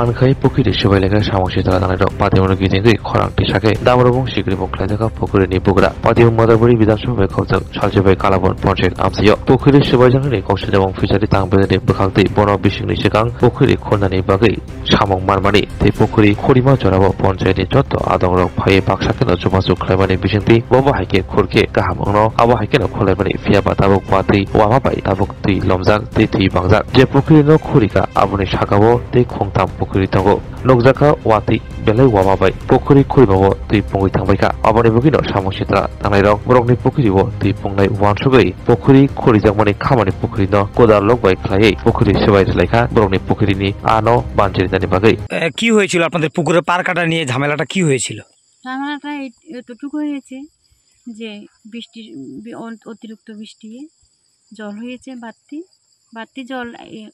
পানখাই পুকুরে সবাই লেখা সামসি তারা দানের পাতিমূল গিয়ে খরাংটি শাখে দামরবং শিগরি মুখলাই থাকা পুকুরে নিপুকরা পাতিম মাদারবাড়ি বিধানসভায় খাওয়া সালজেবাই কালাবন পঞ্চায়েত আমসিও পুকুরে সবাই জানানি কৌশল এবং ফিচারি তাংবেদানি बोखांतै बन बिसिंनि सिगां पुखुरि खननायनि बागै सामं मारमानि तै पुखुरि खरिमा जराबो पन्चायतनि जत आदंरक फायै बाक्साखेनो जमाजु खालामनानै बिसिंतै बबा हाइके खुरके गाहाम उनाव आबा हाइकेनो खलायमानि फियाबा ताबुक पातै वामाबाय ताबुक तै लमजाक तै तै बांजाक जे पुखुरिनो खुरिका आबुनि सागाबो तै खंथाम पुखुरि दंगो नगजाका वातै बेलाय वामाबाय पुखुरि खुरिबाबो तै पुंगै थांबायका आबानि बगिनो सामंसित्रा थांनायराव बरकनि पुखुरिबो तै पुंनाय वानसुगै पुखुरि खरिजाकमानि खामानि पुखुरिनो कोदाल लगबाय खालायै পুকুরি সবাই লেখা বরংনি পুকুরিনি আনো বাঞ্চেরিতানি বাগৈ কি হয়েছিল আপনাদের পুকুরে পার কাটা নিয়ে ঝামেলাটা কি হয়েছিল? ঝামেলাটা এতটুকু হয়েছে যে বৃষ্টি অতিরিক্ত বৃষ্টি জল হয়েছে বাড়তি জল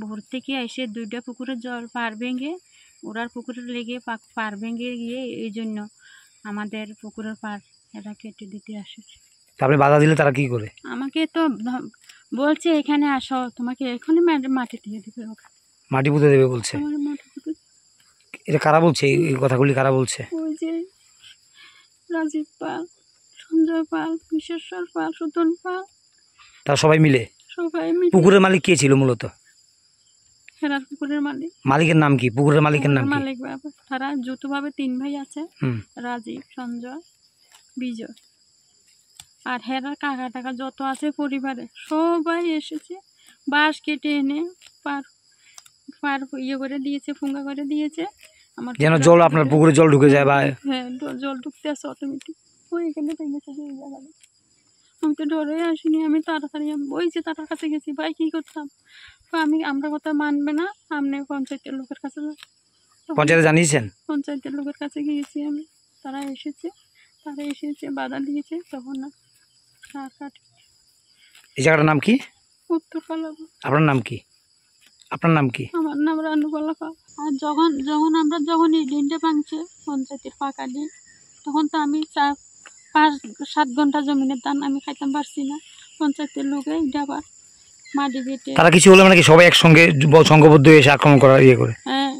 ভোর থেকে এসে দুইটা পুকুরের জল পার ভেঙে ওরার পুকুরে লেগে পার ভেঙে গিয়ে এই জন্য আমাদের পুকুরের পার এরা কেটে দিতে আসছে। আপনি বাধা দিলে তারা কি করে? আমাকে তো বলছে এখানে আসো, তোমাকে এখনই মাটি দিয়ে দেবে, মাটি পুঁতে দেবে বলছে। এটা কারা বলছে এই কথাগুলি? কারা বলছে? ওই যে রাজীব পাল, সঞ্জয় পাল, বিশেশ্বর পাল, সুতন পাল, তারা সবাই মিলে। পুকুরের মালিক কে ছিল মূলত? হেরার পুকুরের মালিক। মালিকের নাম কি? পুকুরের মালিকের নাম কি? মালিক বাবা। তারা যৌথভাবে 3 ভাই আছে, রাজীব, সঞ্জয়, বিজয়। আর হেরার কাকা টাকা যত আছে পরিবারে সবাই এসেছে, বাঁশ কেটে এনে পার করে দিয়েছে, ফুঙ্গা করে দিয়েছে। আমার যেন জল আপনার পুকুরে জল ঢুকে যায় বা হ্যাঁ জল ঢুকতে আসে অটোমেটিক। ওই এখানে ভেঙেছে এই জায়গাটা। আমি তো ডরে আসিনি, আমি তাড়াতাড়ি ওই যে তার কাছে গেছি, ভাই কী করতাম? আমরা কথা মানবে না, আপনি পঞ্চায়েতের লোকের কাছে। পঞ্চায়েতে জানিয়েছেন? পঞ্চায়েতের লোকের কাছে গিয়েছি আমি, তারা এসেছে বাধা দিয়েছে, তখন না এই জায়গাটার নাম কি? উত্তর কালাবো। আপনার নাম কি? আপনার নাম কি? আমার নাম রানুবালা পাল। আর যখন এই দিনটা ভাঙছে পঞ্চায়েতের পাকা দিন, তখন তো আমি 4-5-7 ঘন্টা জমিনের ধান আমি খাইতাম পারছি না। পঞ্চায়েতের লোকে আবার মাটি কেটে তারা কিছু হলে মানে কি সবাই একসঙ্গে সংঘবদ্ধ এসে আক্রমণ করার ইয়ে করে? হ্যাঁ,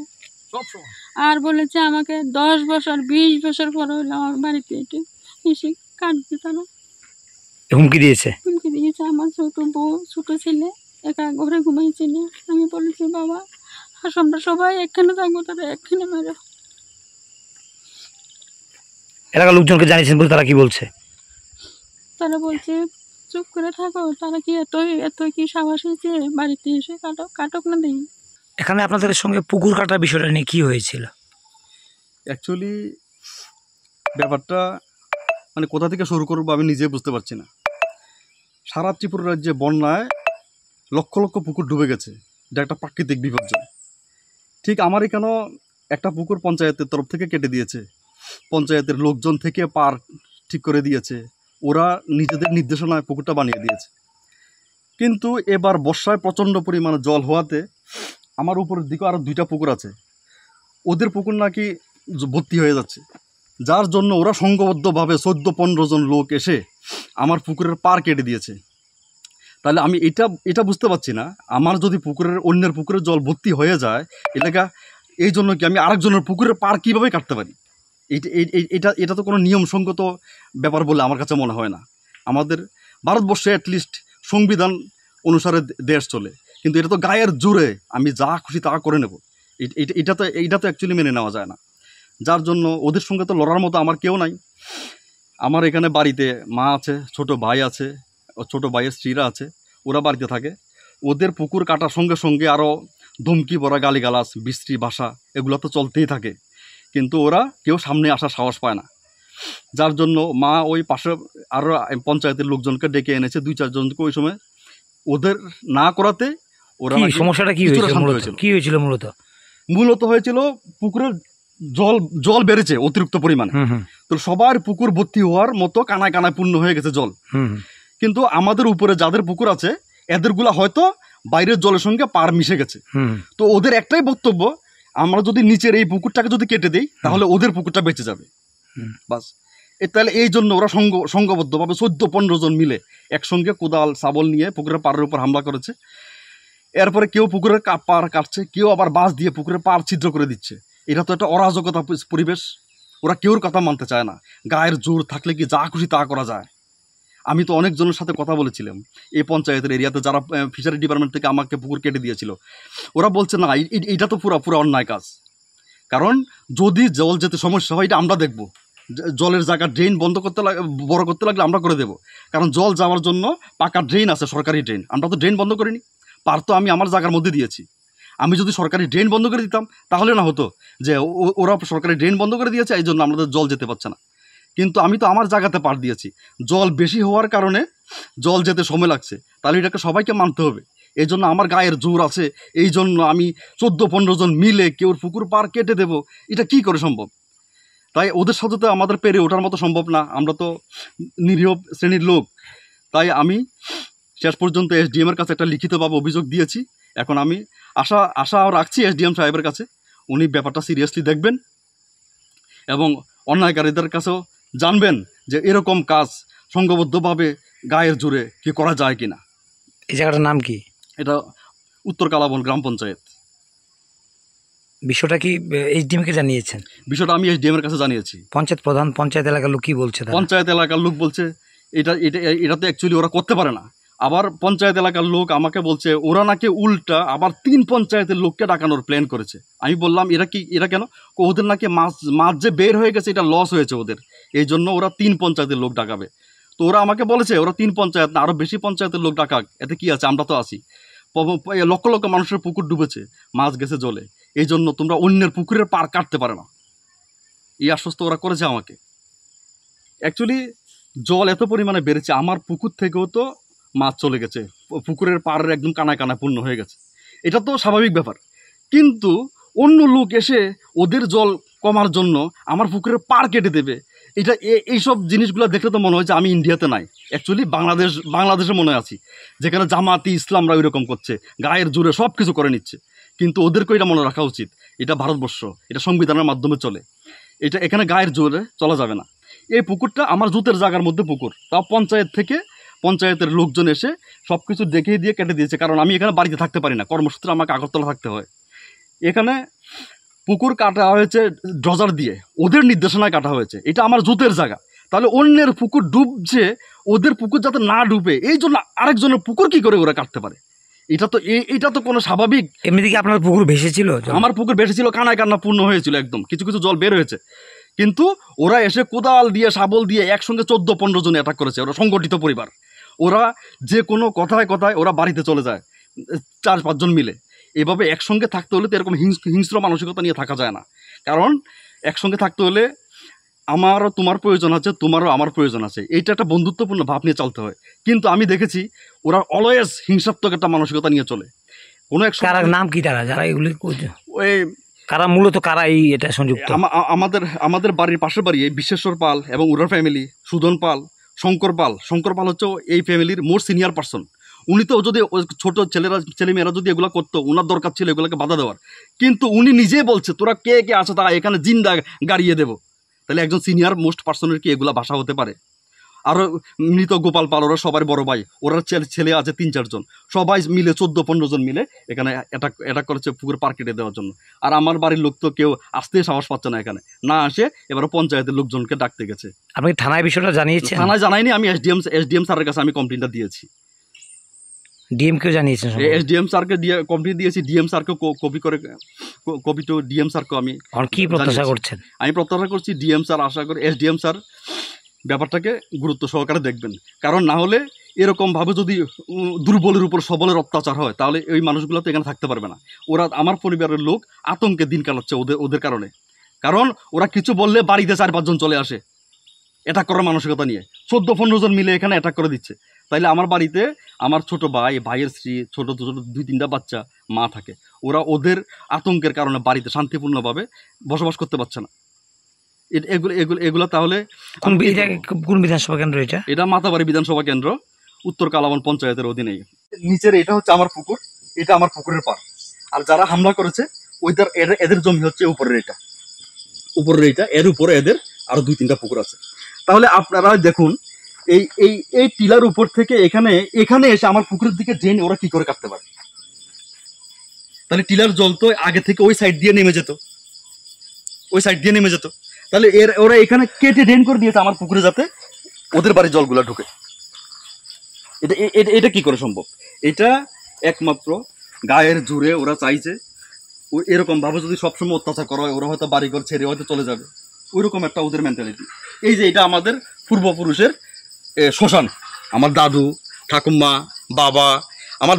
আর বলেছে আমাকে 10 বছর 20 বছর পরে হইলে আমার বাড়িতে এসে কাটবে। তারা হুমকি দিয়েছে? আমার ছোট বউ, ছোট ছেলে একা ঘরে ঘুমাইছিল। আমি বলেছি বাবা আমরা সবাই একখানে থাকবো, তারা একখানে মেরে। এলাকার লোকজনকে জানিয়েছেন বলে তারা কি বলছে? তারা বলছে চুপ করে থাকো, তারা কি এত কি সাহস হয়েছে বাড়িতে এসে কাটক না দেখি। এখানে আপনাদের সঙ্গে পুকুর কাটার বিষয়টা নিয়ে কি হয়েছিল? অ্যাকচুয়ালি ব্যাপারটা মানে কোথা থেকে শুরু করবো আমি নিজে বুঝতে পারছি না। সারা ত্রিপুরা রাজ্যে বন্যায় লক্ষ লক্ষ পুকুর ডুবে গেছে, এটা একটা প্রাকৃতিক বিপর্যয়। ঠিক আমার এখানেও একটা পুকুর পঞ্চায়েতের তরফ থেকে কেটে দিয়েছে, পঞ্চায়েতের লোকজন থেকে পার ঠিক করে দিয়েছে, ওরা নিজেদের নির্দেশনায় পুকুরটা বানিয়ে দিয়েছে। কিন্তু এবার বর্ষায় প্রচণ্ড পরিমাণে জল হওয়াতে আমার উপরের দিকে আরও 2টা পুকুর আছে, ওদের পুকুর নাকি ভর্তি হয়ে যাচ্ছে, যার জন্য ওরা সংঘবদ্ধভাবে 14-15 জন লোক এসে আমার পুকুরের পার কেটে দিয়েছে। তাহলে আমি এটা বুঝতে পারছি না, আমার যদি অন্যের পুকুরের জল ভর্তি হয়ে যায় এলাকা, এই জন্য কি আমি আরেকজনের পুকুরের পার কীভাবে কাটতে পারি? এটা তো কোনো নিয়মসঙ্গত ব্যাপার বলে আমার কাছে মনে হয় না। আমাদের ভারতবর্ষে অ্যাটলিস্ট সংবিধান অনুসারে দেশ চলে, কিন্তু এটা তো গায়ের জোরে আমি যা খুশি তা করে নেব, এটা তো অ্যাকচুয়ালি মেনে নেওয়া যায় না। যার জন্য ওদের সঙ্গে তো লড়ার মতো আমার কেউ নাই। আমার এখানে বাড়িতে মা আছে, ছোট ভাই আছে, ছোট ভাইয়ের স্ত্রীরা আছে, ওরা বাড়িতে থাকে। ওদের পুকুর কাটার সঙ্গে সঙ্গে আরও ধমকি ভরা গালিগালাজ, বিশ্রী ভাষা এগুলো তো চলতেই থাকে, কিন্তু ওরা কেউ সামনে আসার সাহস পায় না। যার জন্য মা ওই পাশে আরও পঞ্চায়েতের লোকজনকে ডেকে এনেছে, 2-4 জনকে ওই সময় ওদের না করাতে ওরা। সমস্যাটা কি হয়েছিল? মূলত হয়েছিল পুকুরের জল বেড়েছে অতিরিক্ত পরিমাণে, তো সবার পুকুর ভর্তি হওয়ার মতো কানায় কানায় পূর্ণ হয়ে গেছে জল। কিন্তু আমাদের উপরে যাদের পুকুর আছে এদেরগুলা হয়তো বাইরের জলের সঙ্গে পার মিশে গেছে। তো ওদের একটাই বক্তব্য, আমরা যদি নিচের এই পুকুরটাকে যদি কেটে দিই তাহলে ওদের পুকুরটা বেঁচে যাবে, বাস। তাহলে এই জন্য ওরা সংঘবদ্ধভাবে 14-15 জন মিলে একসঙ্গে কোদাল শাবল নিয়ে পুকুরের পাড়ের উপর হামলা করেছে। এরপরে কেউ পুকুরের পাড় কাটছে, কেউ আবার বাঁশ দিয়ে পুকুরের পাড় ছিদ্র করে দিচ্ছে। এটা তো একটা অরাজকতা পরিবেশ। ওরা কেউর কথা মানতে চায় না। গায়ের জোর থাকলে কি যা খুশি তা করা যায়। আমি তো অনেকজনের সাথে কথা বলেছিলাম এই পঞ্চায়েতের এরিয়াতে, যারা ফিশারি ডিপার্টমেন্ট থেকে আমাকে পুকুর কেটে দিয়েছিল। ওরা বলছে না, এটা তো পুরো অন্যায় কাজ। কারণ যদি জল যেতে সমস্যা হয় এটা আমরা দেখব। জলের জায়গা ড্রেন বড় করতে লাগলে আমরা করে দেব। কারণ জল যাওয়ার জন্য পাকা ড্রেন আছে, সরকারি ড্রেন। আমরা তো ড্রেন বন্ধ করিনি, পার তো আমি আমার জায়গার মধ্যে দিয়েছি। আমি যদি সরকারি ড্রেন বন্ধ করে দিতাম তাহলে না হতো যে ওরা সরকারি ড্রেন বন্ধ করে দিয়েছে, এই জন্য আমাদের জল যেতে পারছে না। কিন্তু আমি তো আমার জায়গাতে পার দিয়েছি। জল বেশি হওয়ার কারণে জল যেতে সময় লাগছে, তাহলে এটাকে সবাইকে মানতে হবে। এই জন্য আমার গায়ের জোর আছে, এই জন্য আমি 14-15 জন মিলে কেউ পুকুর পার কেটে দেব, এটা কি করে সম্ভব? তাই ওদের সাথে তো আমাদের পেরে ওঠার মতো সম্ভব না, আমরা তো নিরীহ শ্রেণীর লোক। তাই আমি শেষ পর্যন্ত এসডিএমের কাছে একটা লিখিতভাবে অভিযোগ দিয়েছি। এখন আমি আশা রাখছি এসডিএম সাহেবের কাছে উনি ব্যাপারটা সিরিয়াসলি দেখবেন এবং অন্যায়কারীদের কাছেও জানবেন যে এরকম কাজ সংঘবদ্ধভাবে গায়ের জোরে কি করা যায় কিনা। এই জায়গাটার নাম কি? এটা উত্তর কালাবন গ্রাম পঞ্চায়েত। বিষয়টা কি এইচডিএম কে জানিয়েছেন? বিষয়টা আমি এসডিএম এর কাছে জানিয়েছি। পঞ্চায়েত প্রধান, পঞ্চায়েত এলাকার লোক কি বলছে? পঞ্চায়েত এলাকার লোক বলছে এটা তো অ্যাকচুয়ালি ওরা করতে পারে না। আবার পঞ্চায়েত এলাকার লোক আমাকে বলছে ওরা নাকি উল্টা আবার 3 পঞ্চায়েতের লোককে ডাকানোর প্ল্যান করেছে। আমি বললাম এরা কেন? ওদের নাকি মাছ যে বের হয়ে গেছে এটা লস হয়েছে ওদের, এই জন্য ওরা 3 পঞ্চায়েতের লোক ডাকাবে। তো ওরা আমাকে বলেছে ওরা 3 পঞ্চায়েত না আরও বেশি পঞ্চায়েতের লোক ডাকাক, এতে কি আছে, আমরা তো আছি। লক্ষ লক্ষ মানুষের পুকুর ডুবেছে, মাছ গেছে জলে, এই জন্য তোমরা অন্যের পুকুরের পার কাটতে পারে না, এই আশ্বস্ত ওরা করেছে আমাকে। অ্যাকচুয়ালি জল এত পরিমাণে বেড়েছে, আমার পুকুর থেকেও তো মাছ চলে গেছে, পুকুরের পাড়ের একদম কানায় কানায় পূর্ণ হয়ে গেছে। এটা তো স্বাভাবিক ব্যাপার। কিন্তু অন্য লোক এসে ওদের জল কমার জন্য আমার পুকুরের পাড় কেটে দেবে, এটা এইসব জিনিসগুলো দেখলে তো মনে হয় যে আমি ইন্ডিয়াতে নাই, অ্যাকচুয়ালি বাংলাদেশে মনে আছি, যেখানে জামাতি ইসলামরা ওই রকম করছে, গায়ের জোরে সব কিছু করে নিচ্ছে। কিন্তু ওদেরকেও এটা মনে রাখা উচিত, এটা ভারতবর্ষ, এটা সংবিধানের মাধ্যমে চলে, এখানে গায়ের জোরে চলা যাবে না। এই পুকুরটা আমার জুতের জায়গার মধ্যে পুকুর, তাও পঞ্চায়েতের লোকজন এসে সব কিছু দেখিয়ে দিয়ে কেটে দিয়েছে। কারণ আমি এখানে বাড়িতে থাকতে পারি না, কর্মসূত্রে আমাকে আগরতলা থাকতে হয়। এখানে পুকুর কাটা হয়েছে ড্রজার দিয়ে, ওদের নির্দেশনায় কাটা হয়েছে, এটা আমার জুতের জায়গা। তাহলে অন্যের পুকুর ডুবছে, ওদের পুকুর যাতে না ডুবে এই জন্য আরেকজনের পুকুর কি করে ওরা কাটতে পারে? এটা তো কোনো স্বাভাবিক? এমনিতে কি আপনার পুকুর ভেসেছিল? আমার পুকুর ভেসেছিল, কানায় কান্না পূর্ণ হয়েছিল একদম, কিছু কিছু জল বের হয়েছে। কিন্তু ওরা এসে কোদাল দিয়ে শাবল দিয়ে একসঙ্গে 14-15 জন অ্যাটাক করেছে। ওরা সংগঠিত পরিবার, ওরা যে কোনো কথায় ওরা বাড়িতে চলে যায় 4-5 জন মিলে। এভাবে একসঙ্গে থাকতে হলে তো এরকম হিংস্র মানসিকতা নিয়ে থাকা যায় না। কারণ একসঙ্গে থাকতে হলে আমারও তোমার প্রয়োজন আছে, তোমারও আমার প্রয়োজন আছে, এইটা একটা বন্ধুত্বপূর্ণ ভাব নিয়ে চলতে হয়। কিন্তু আমি দেখেছি ওরা অলওয়েজ হিংসাত্মক একটা মানসিকতা নিয়ে চলে। কোনো এক নাম কি তারা যারা এগুলি ওই কারা মূলত কারা এই এটা সংযুক্ত? আমাদের বাড়ির পাশের বাড়ি এই বিশ্বেশ্বর পাল এবং উরার ফ্যামিলি, সুদন পাল, শঙ্কর পাল হচ্ছে এই ফ্যামিলির মোর সিনিয়র পার্সন। উনি তো যদি ছোট ছেলেমেয়েরা যদি এগুলো করতো, ওনার দরকার ছিল এগুলোকে বাধা দেওয়ার। কিন্তু উনি নিজে বলছে তোরা কে কে আছো তা এখানে জিন্দা গাড়িয়ে দেবো। তাহলে একজন সিনিয়র মোস্ট পার্সনের কি এগুলা ভাষা হতে পারে? আরও মৃত গোপাল পাল, ওরা সবার বড় ভাই, ওরা ছেলে আছে 3-4 জন, সবাই মিলে 14-15 জন মিলে এখানে অ্যাটাক করেছে পুকুর পার কেটে দেওয়ার জন্য। আর আমার বাড়ির লোক তো কেউ আসতে সাহস পাচ্ছে না, এখানে না আসে এবার পঞ্চায়েতের লোকজনকে ডাকতে গেছে। আপনি থানায় বিষয়টা জানিয়েছেন? থানায় জানাইনি, আমি এসডিএম স্যারের কাছে আমি কমপ্লেনটা দিয়েছি। ডিএম কেও জানিয়েছেন? এসডিএম স্যারকে কমপ্লেন দিয়েছি, ডিএম স্যারকে কপি টু ডিএম স্যারকে আমি কি প্রত্যাশা করছেন? আমি প্রত্যাশা করছি ডিএম স্যার, আশা করি এসডিএম স্যার ব্যাপারটাকে গুরুত্ব সহকারে দেখবেন। কারণ না হলে এরকমভাবে যদি দুর্বলের উপর সবলের অত্যাচার হয় তাহলে ওই মানুষগুলো তো এখানে থাকতে পারবে না। ওরা আমার পরিবারের লোক আতঙ্কে দিন কাটাচ্ছে ওদের কারণে। কারণ ওরা কিছু বললে বাড়িতে 4-5 জন চলে আসে অ্যাটাক করার মানসিকতা নিয়ে, 14-15 জন মিলে এখানে অ্যাটাক করে দিচ্ছে। তাইলে আমার বাড়িতে আমার ছোট ভাইয়ের স্ত্রী, ছোট 2-3টা বাচ্চা, মা থাকে, ওরা ওদের আতঙ্কের কারণে বাড়িতে শান্তিপূর্ণভাবে বসবাস করতে পারছে না। এগুলো তাহলে কোন বিধানসভা কেন্দ্র? এটা মাতাবাড়ি বিধানসভা কেন্দ্র, উত্তর কালাবন পঞ্চায়েতের অধীনে। নিচের এটা হচ্ছে আমার পুকুর, এটা আমার পুকুরের পাড়। আর যারা হামলা করেছে এদের জমি হচ্ছে উপরের এটা, এর উপরে এদের আরো 2-3টা পুকুর আছে। তাহলে আপনারা দেখুন এই টিলার উপর থেকে এখানে এসে আমার পুকুরের দিকে ড্রেন ওরা কি করে কাটতে পারে? তাহলে টিলার জল তো আগে থেকে ওই সাইড দিয়ে নেমে যেত, ওই সাইড দিয়ে নেমে যেত। তাহলে ওরা এখানে কেটে ড্রেন করে দিয়েছে আমার পুকুরে, যাতে ওদের বাড়ির জলগুলা ঢুকে। এটা কি করে সম্ভব? এটা একমাত্র গায়ের জোরে ওরা চাইছে। এরকম ভাবে যদি সবসময় অত্যাচার করা হয়, ওরা হয়তো বাড়িঘর ছেড়ে হয়তো চলে যাবে, ওইরকম একটা ওদের মেন্টালিটি। এই যে এটা আমাদের পূর্বপুরুষের শ্মশান, আমার দাদু ঠাকুমা বাবা, আমার